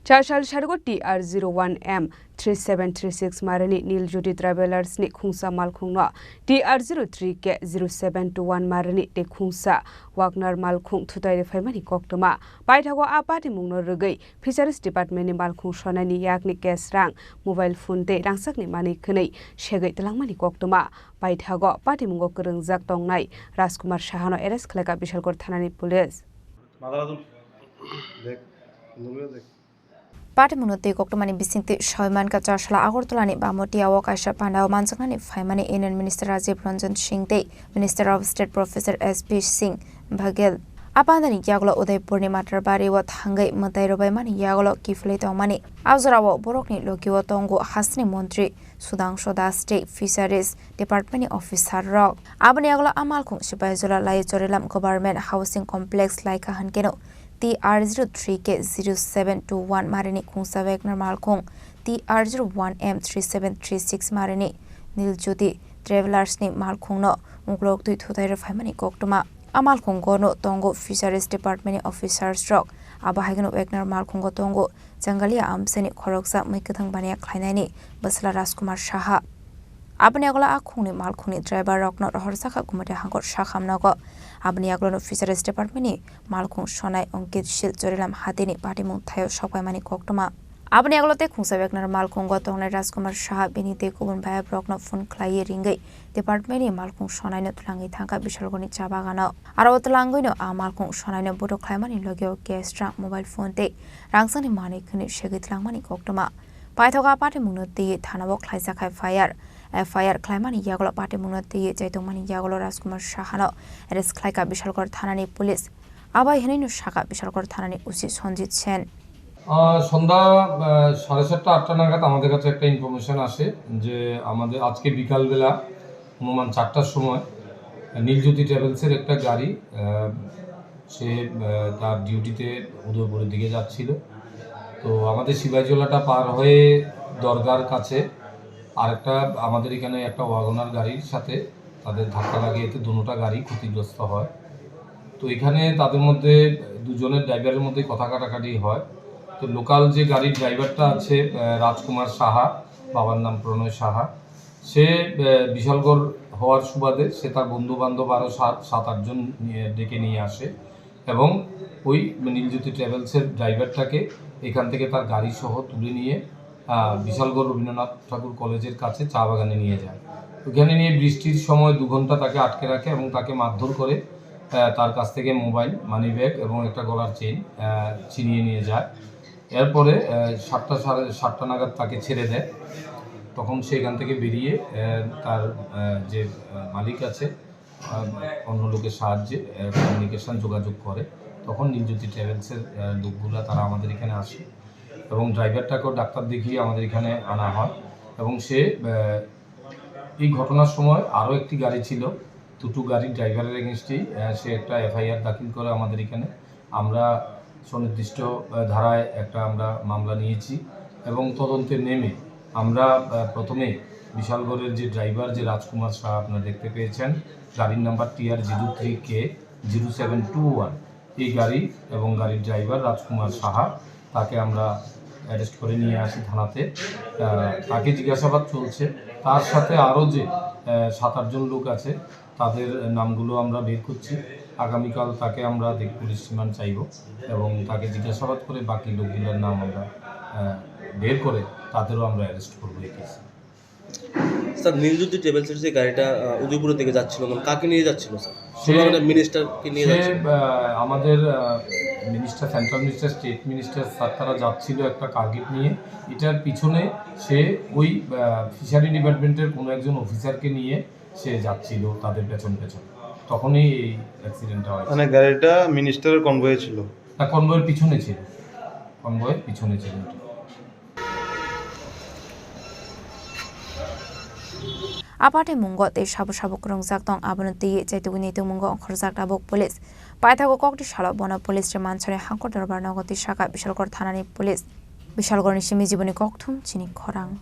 Chashal Shargo TR01M 3736 Marani Niljudi Travelers ni Khungsa Malkhungno TR03K 0721 Marani de Khungsa Wagner Malkhung Thutai Faimani Koktoma Baithago Apati Mungno Rugai Fisheries Department ni Malkhung Shonani Yakni Kesrang Mobile Phone te Rangsakni Mani Khunei Shegai Telangmani Koktoma Baithago Pati Mungo Kurungjak Tongnai Rajkumar Shahano arrest khleka Bishalgor Thanani Police Party Munote Koktomani Bisinti Shoyman Kachashala Agortolani Bamotia Wakasha Panda Manzakani Faimani Indian Minister Rajiv Ranjan Singh Day, Minister of State Professor S.P. Singh Baghel. Apandani Yaglo Uday Purnima Tarbari wat Hangai Matairobai Mani Yaglo Kifleto Mani. Azrawo Borokni Lokiwa Tongo Hasni Montri Sudang Shoda State Fisheries Department Officer Rock. Abaniaglo Amalkung Shibazola Lai Jorelam Government Housing Complex like Hankeno. TR03K 0721 Marini Khungsa Wagner Malkhung TR01M 3736 Marini Niljudi Travelers ni Malkhungno Muglok Tui Thutai Faimani Koktoma Amalkhung Gono Tongo Fisheries Department Officers Rock Abahagano Wagner Malkhungo Tongo Jangalia Amseni Khoroksa Maikathang Bania Klainani Basla Rajkumar Shaha Abaniagla Akhungni Malkhungni driver Rockno Horsaka Kumate Hangor Shakhamnago Abaniaglo Fisheries Department Malkhung Shonai Onkit Shil Jorelam Hatini Party Muthayo Shokaimani Koktoma Abaniaglote Khungsa Wagner Malkhungo Tongne Rajkumar Shaha Benite Kubun Baya Brokno Phone Klai Ringai Department Malkhung Shonai no Tlangi Thangka Bishalgoni Chabagano Arawatlangoino Malkhung Shonai no Bodo Klaimani Logio Gestra mobile phone te Rangsani Mani Kuni Shegitlangmani Koktoma Paithoga Party Munuti Thanabo Klaisakai Fire FIR Klaimani Yagolo Party Munati Jaitomani Yagolo Rajkumar Shahano arrest Klaika Bishalgor Thanani Police Abai Heninu Shaka Bishalgor Thanani Usi Sonjit Sen সন্ধ্যা 7:30-8টা নাগাদ আমাদের কাছে একটা information আসে যে আমাদের আজকে বিকালবেলা অনুমান 4টার সময় নীলজ্যোতি ট্রাভেলসের একটা গাড়ি সে তার ডিউটিতে উদয়পুরের দিকে যাচ্ছিল তো আমাদের শিবাইজলাটা পার হয়ে দরগার কাছে আরেকটা আমাদের এখানে একটা ওয়াগনার গাড়ির সাথে তাদের ধাক্কা লাগিয়ে এতে দুটোটা গাড়ি ক্ষতিগ্রস্ত হয় তো এখানে তাদের মধ্যে দুজনের ড্রাইভারের মধ্যে কথা কাটাকাটি হয় তো লোকাল যে গাড়ির ড্রাইভারটা আছে রাজকুমার সাহা বাবার নাম প্রণয় সাহা সে বিশালগড় হওয়ার সুবাদে সে তার বন্ধু বান্ধব আরও 7-8 জন ডেকে নিয়ে আসে এবং ওই নীলজ্যোতি ট্রাভেলসের ড্রাইভারটাকে এখান থেকে তার গাড়ি সহ তুলে নিয়ে বিশালগড় রবীন্দ্রনাথ ঠাকুর কলেজের কাছে চা বাগানে নিয়ে যায় ওখানে নিয়ে বৃষ্টির সময় 2 ঘন্টা তাকে আটকে রাখে এবং তাকে মারধর করে তার কাছ থেকে মোবাইল মানি ব্যাগ এবং একটা গলার চেইন ছিনিয়ে নিয়ে যায় এরপরে 7টা নাগাদ তাকে ছেড়ে দেয় তখন সে এখান থেকে বেরিয়ে তার যে মালিক আছে অন্য লোকের সাহায্যে কমিউনিকেশন যোগাযোগ করে তখন নীলজ্যোতি ট্রাভেলসের লোকগুলো তারা আমাদের এখানে আসে এবং ড্রাইভারটাকেও ডাক্তার দেখিয়ে আমাদের এখানে আনা হয় এবং সে এই ঘটনার সময় আরও একটি গাড়ি ছিল দুটো গাড়ির ড্রাইভারের এগেনস্টেই সে একটা FIR দাখিল করে আমাদের এখানে আমরা সুনির্দিষ্ট ধারায় একটা আমরা মামলা নিয়েছি এবং তদন্তে নেমে আমরা প্রথমে বিশালগড়ের যে ড্রাইভার যে রাজকুমার শাহ আপনারা দেখতে পেয়েছেন গাড়ির নাম্বার TR03K 0721 এই গাড়ি এবং গাড়ির ড্রাইভার রাজকুমার সাহা তাকে আমরা অ্যারেস্ট করে নিয়ে আসি থানাতে তাকে জিজ্ঞাসাবাদ চলছে তার সাথে আরও যে 7-8 জন লোক আছে তাদের নামগুলো আমরা বের করছি আগামীকাল তাকে আমরা পুলিশ রিমান্ড চাইব এবং তাকে জিজ্ঞাসাবাদ করে বাকি লোকগুলোর নাম আমরা বের করে তাদেরও আমরা অ্যারেস্ট করবো এই কেসে স্যার নীলজ্যোতি ট্রাভেলসের যে গাড়িটা উদয়পুরের দিকে যাচ্ছিল কাকে নিয়ে যাচ্ছিল স্যার মিনিস্টারকে নিয়ে যাচ্ছিল আমাদের minister central minister state minister sir তারা যাচ্ছিল একটা টার্গেট নিয়ে এটার পিছনে সে ওই ফিশারি ডিপার্টমেন্টের কোনো একজন অফিসারকে নিয়ে সে যাচ্ছিল তাদের পেছন তখনই এই অ্যাক্সিডেন্টটা হয় মানে গাড়িটা মিনিস্টারের কনভয়ে ছিল না কনভয়ের পিছনে ছিল Apate Mungo te Shabu Shabu Krongzak Tong Abonati Jaituguni Mungo Khorzak Tabok Police Paithago Kokti Shala Bona Police Manchare Hankor Darbar Nagoti Shaka Bishalgor Thanani Police Bishalgor Nishimi Jiboni Koktum Chini Khorang